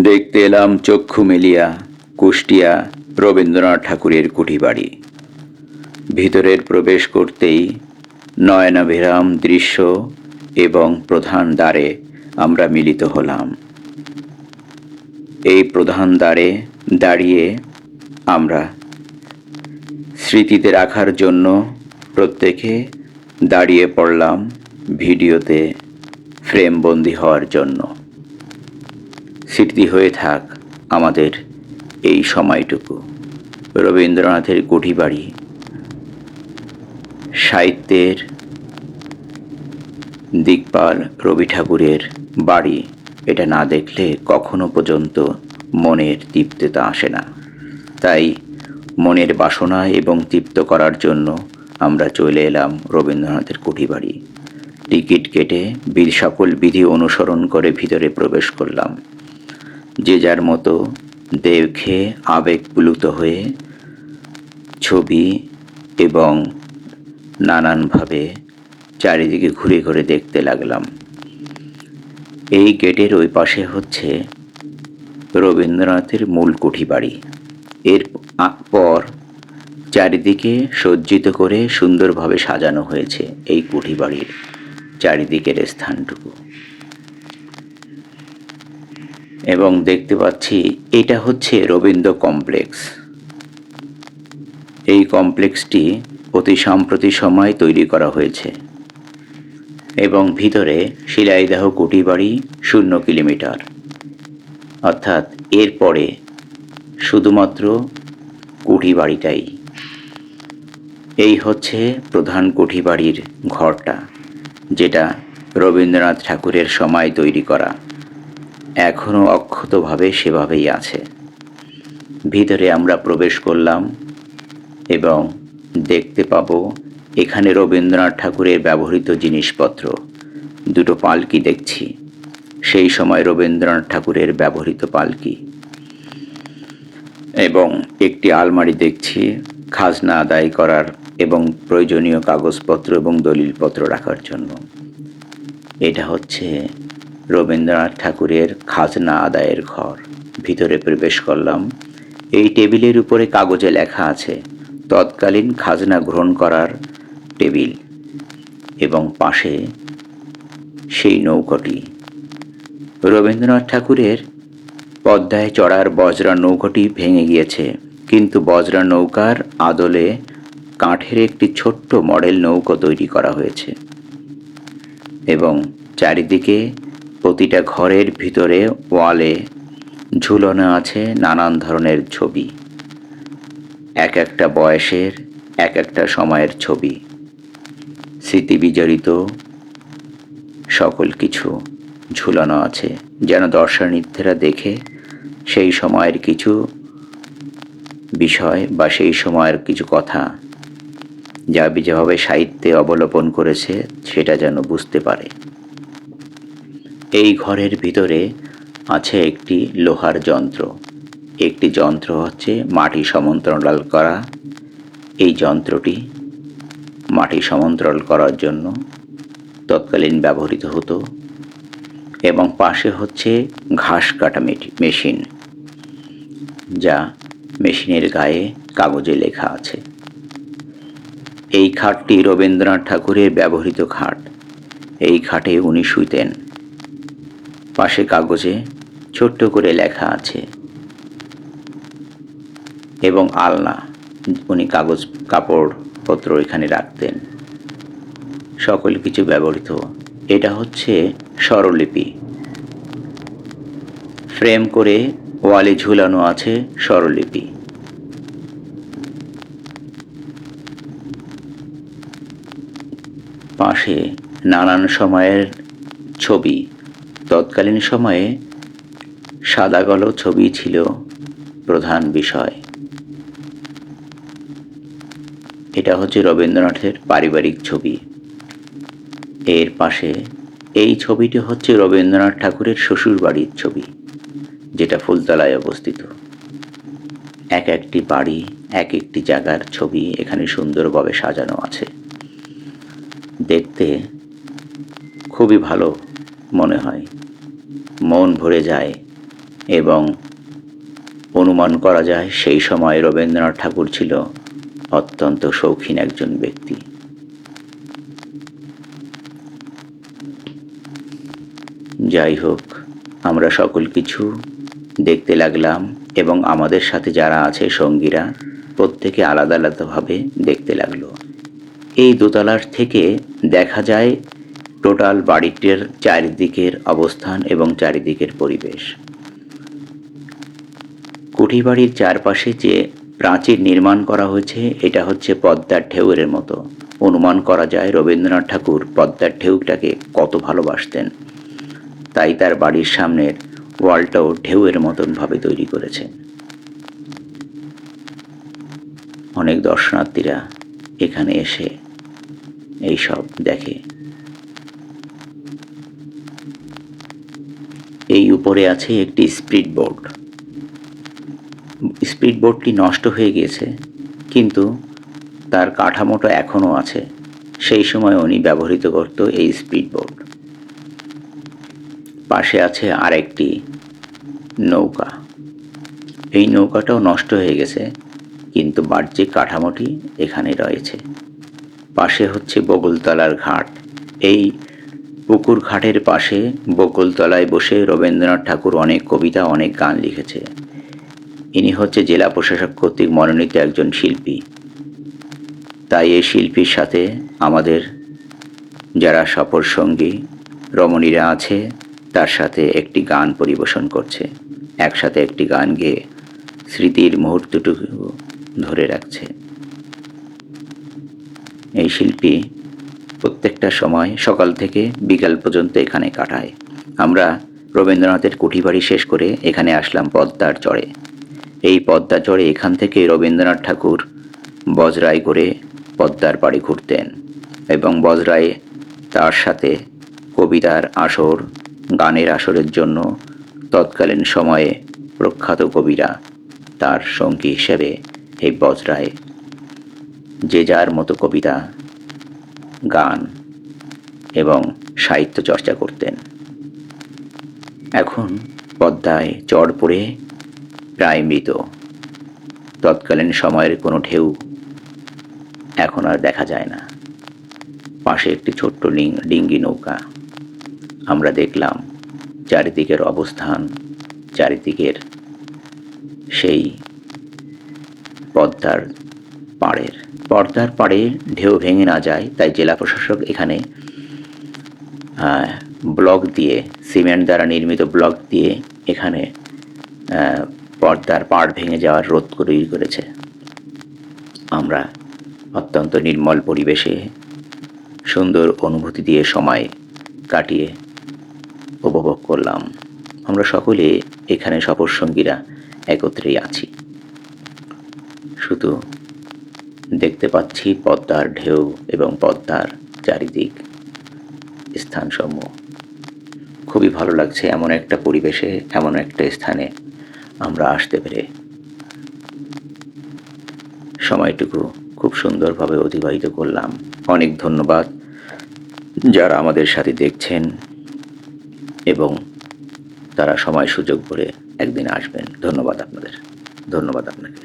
দেখতে এলাম চক্ষু মেলিয়া কুষ্টিয়া রবীন্দ্রনাথ ঠাকুরের কুঠিবাড়ি। ভিতরের প্রবেশ করতেই নয়নাভিরাম দৃশ্য এবং প্রধান দ্বারে আমরা মিলিত হলাম। এই প্রধান দ্বারে দাঁড়িয়ে আমরা স্মৃতিতে রাখার জন্য প্রত্যেকে দাঁড়িয়ে পড়লাম ভিডিওতে ফ্রেমবন্দি হওয়ার জন্য। স্মৃতি হয়ে থাক আমাদের এই সময়টুকু। রবীন্দ্রনাথের কুঠিবাড়ি সাহিত্যের দিকপাল রবি ঠাকুরের বাড়ি, এটা না দেখলে কখনো পর্যন্ত মনের তৃপ্তিতা আসে না। তাই মনের বাসনা এবং তৃপ্ত করার জন্য আমরা চলে এলাম রবীন্দ্রনাথের কুঠিবাড়ি। টিকিট কেটে সকল বিধি অনুসরণ করে ভিতরে প্রবেশ করলাম। যে যার মতো দেখে আবেগপ্লুত হয়ে ছবি এবং নানানভাবে চারিদিকে ঘুরে ঘুরে দেখতে লাগলাম। এই গেটের ওই পাশে হচ্ছে রবীন্দ্রনাথের মূল কুঠিবাড়ি। এর পর চারিদিকে সজ্জিত করে সুন্দরভাবে সাজানো হয়েছে এই কুঠিবাড়ির চারিদিকের স্থানটুকু। এবং দেখতে পাচ্ছি এটা হচ্ছে রবীন্দ্র কমপ্লেক্স। এই কমপ্লেক্সটি অতি সাম্প্রতিক সময় তৈরি করা হয়েছে এবং ভিতরে শিলাইদহ কুঠিবাড়ি 0 কিলোমিটার, অর্থাৎ এরপরে শুধুমাত্র কুঠিবাড়িটাই। এই হচ্ছে প্রধান কুঠিবাড়ির ঘরটা, যেটা রবীন্দ্রনাথ ঠাকুরের সময় তৈরি করা, এখনও অক্ষতভাবে সেভাবেই আছে। ভিতরে আমরা প্রবেশ করলাম এবং দেখতে পাবো এখানে রবীন্দ্রনাথ ঠাকুরের ব্যবহৃত জিনিসপত্র। 2টো পালকি দেখছি, সেই সময় রবীন্দ্রনাথ ঠাকুরের ব্যবহৃত পালকি, এবং একটি আলমারি দেখছি খাজনা আদায় করার এবং প্রয়োজনীয় কাগজপত্র এবং দলিলপত্র রাখার জন্য। এটা হচ্ছে রবীন্দ্রনাথ ঠাকুরের খাজনা আদায়ের ঘর। ভিতরে প্রবেশ করলাম। এই টেবিলের উপরে কাগজে লেখা আছে তৎকালীন খাজনা গ্রহণ করার টেবিল, এবং পাশে সেই নৌকোটি। রবীন্দ্রনাথ ঠাকুরের পদ্মায় চড়ার বজরা নৌকোটি ভেঙে গিয়েছে, কিন্তু বজরা নৌকার আদলে কাঠের একটি ছোট্ট মডেল নৌকো তৈরি করা হয়েছে। এবং চারিদিকে প্রতিটা ঘরের ভিতরে ওয়ালে ঝুলানো আছে নানান ধরনের ছবি, এক একটা বয়সের এক একটা সময়ের ছবি, স্মৃতি বিজড়িত সকল কিছু ঝুলানো আছে, যেন দর্শনার্থীরা দেখে সেই সময়ের কিছু বিষয় বা সেই সময়ের কিছু কথা যা যেভাবে সাহিত্যে অবলোকন করেছে সেটা যেন বুঝতে পারে। এই ঘরের ভিতরে আছে একটি লোহার যন্ত্র। একটি যন্ত্র হচ্ছে মাটি সমান্তরাল করা। এই যন্ত্রটি মাটি সমান্তরাল করার জন্য তৎকালীন ব্যবহৃত হতো। এবং পাশে হচ্ছে ঘাস কাটা মেশিন, যা মেশিনের গায়ে কাগজে লেখা আছে। এই খাটটি রবীন্দ্রনাথ ঠাকুরের ব্যবহৃত খাট। এই খাটে উনি শুইতেন। পাশে কাগজে ছোট্ট করে লেখা আছে, এবং আলনা, উনি কাগজ কাপড়পত্র এখানে রাখতেন। সকল কিছু ব্যবহৃত। এটা হচ্ছে স্বরলিপি, ফ্রেম করে ওয়ালে ঝুলানো আছে স্বরলিপি। পাশে নানান সময়ের ছবি। তৎকালীন সময়ে সাদা কালো ছবি ছিল প্রধান বিষয়। এটা হচ্ছে রবীন্দ্রনাথের পারিবারিক ছবি। এর পাশে এই ছবিটি হচ্ছে রবীন্দ্রনাথ ঠাকুরের শ্বশুর বাড়ির ছবি, যেটা ফুলতলায় অবস্থিত। এক একটি বাড়ি এক একটি জায়গার ছবি এখানে সুন্দরভাবে সাজানো আছে। দেখতে খুবই ভালো মনে হয়, মন ভরে যায় এবং অনুমান করা যায় সেই সময় রবীন্দ্রনাথ ঠাকুর ছিল অত্যন্ত শৌখিন একজন ব্যক্তি। যাই হোক, আমরা সকল কিছু দেখতে লাগলাম এবং আমাদের সাথে যারা আছে সঙ্গীরা প্রত্যেকে আলাদা আলাদাভাবে দেখতে লাগলো। এই দোতলার থেকে দেখা যায় টোটাল বাড়িটির চারিদিকের অবস্থান এবং চারিদিকের পরিবেশ। কুঠিবাড়ির চারপাশে যে প্রাচীর নির্মাণ করা হয়েছে এটা হচ্ছে পদ্মার ঢেউয়ের মতো। অনুমান করা যায় রবীন্দ্রনাথ ঠাকুর পদ্মার ঢেউটাকে কত ভালোবাসতেন, তাই তার বাড়ির সামনের ওয়ালটাও ঢেউয়ের মতন ভাবে তৈরি করেছে। অনেক দর্শনার্থীরা এখানে এসে এইসব দেখে। এই উপরে আছে একটি স্পিড বোট। স্পিড বোটটি নষ্ট হয়ে গিয়েছে, কিন্তু তার কাঠামোটা এখনও আছে। সেই সময় উনি ব্যবহৃত করত এই স্পিড বোট। পাশে আছে আরেকটি নৌকা। এই নৌকাটাও নষ্ট হয়ে গেছে, কিন্তু বাহ্যিক কাঠামোটি এখানে রয়েছে। পাশে হচ্ছে বকুলতলার ঘাট। এই পুকুর ঘাটের পাশে বকুলতলায় বসে রবীন্দ্রনাথ ঠাকুর অনেক কবিতা, অনেক গান লিখেছে। ইনি হচ্ছে জেলা প্রশাসক কর্তৃক মনোনীত একজন শিল্পী। তাই এই শিল্পীর সাথে আমাদের যারা সফর সঙ্গী রমণীরা আছে তার সাথে একটি গান পরিবেশন করছে। একসাথে একটি গান গেয়ে স্মৃতির মুহূর্তটুকু ধরে রাখছে। এই শিল্পী প্রত্যেকটা সময় সকাল থেকে বিকাল পর্যন্ত এখানে কাটায়। আমরা রবীন্দ্রনাথের কুঠিবাড়ি শেষ করে এখানে আসলাম পদ্মার চরে। এই পদ্মার চরে এখান থেকে রবীন্দ্রনাথ ঠাকুর বজরায় করে পদ্মার পাড়ে ঘুরতেন এবং বজরায় তার সাথে কবিতার আসর, গানের আসরের জন্য তৎকালীন সময়ে প্রখ্যাত কবিরা তার সঙ্গী হিসেবে এই বজরায় যে যার মতো কবিতা, গান এবং সাহিত্য চর্চা করতেন। এখন পদ্মায় চড় পড়ে প্রায় মৃত। তৎকালীন সময়ের কোনো ঢেউ এখন আর দেখা যায় না। পাশে একটি ছোট্ট ডিঙ্গি নৌকা। আমরা দেখলাম চারিদিকের অবস্থান, চারিদিকের সেই পদ্মার পাড়ে ঢেউ ভেঙে না যায়, তাই জেলা প্রশাসক এখানে ব্লক দিয়ে, সিমেন্ট দ্বারা নির্মিত ব্লক দিয়ে এখানে পদ্মার পাড় ভেঙে যাওয়ার রোধ তৈরি করেছে। আমরা অত্যন্ত নির্মল পরিবেশে সুন্দর অনুভূতি দিয়ে সময় কাটিয়ে উপভোগ করলাম। আমরা সকলে এখানে সফর সঙ্গীরা একত্রেই আছি। শুধু দেখতে পাচ্ছি পদ্মার ঢেউ এবং পদ্মার চারিদিক স্থানসমূহ। খুবই ভালো লাগছে এমন একটা পরিবেশে, এমন একটা স্থানে আমরা আসতে পেরে। সময়টুকু খুব সুন্দরভাবে অতিবাহিত করলাম। অনেক ধন্যবাদ যারা আমাদের সাথে দেখছেন এবং তারা সময় সুযোগ করে একদিন আসবেন। ধন্যবাদ আপনাদের। ধন্যবাদ আপনাকে।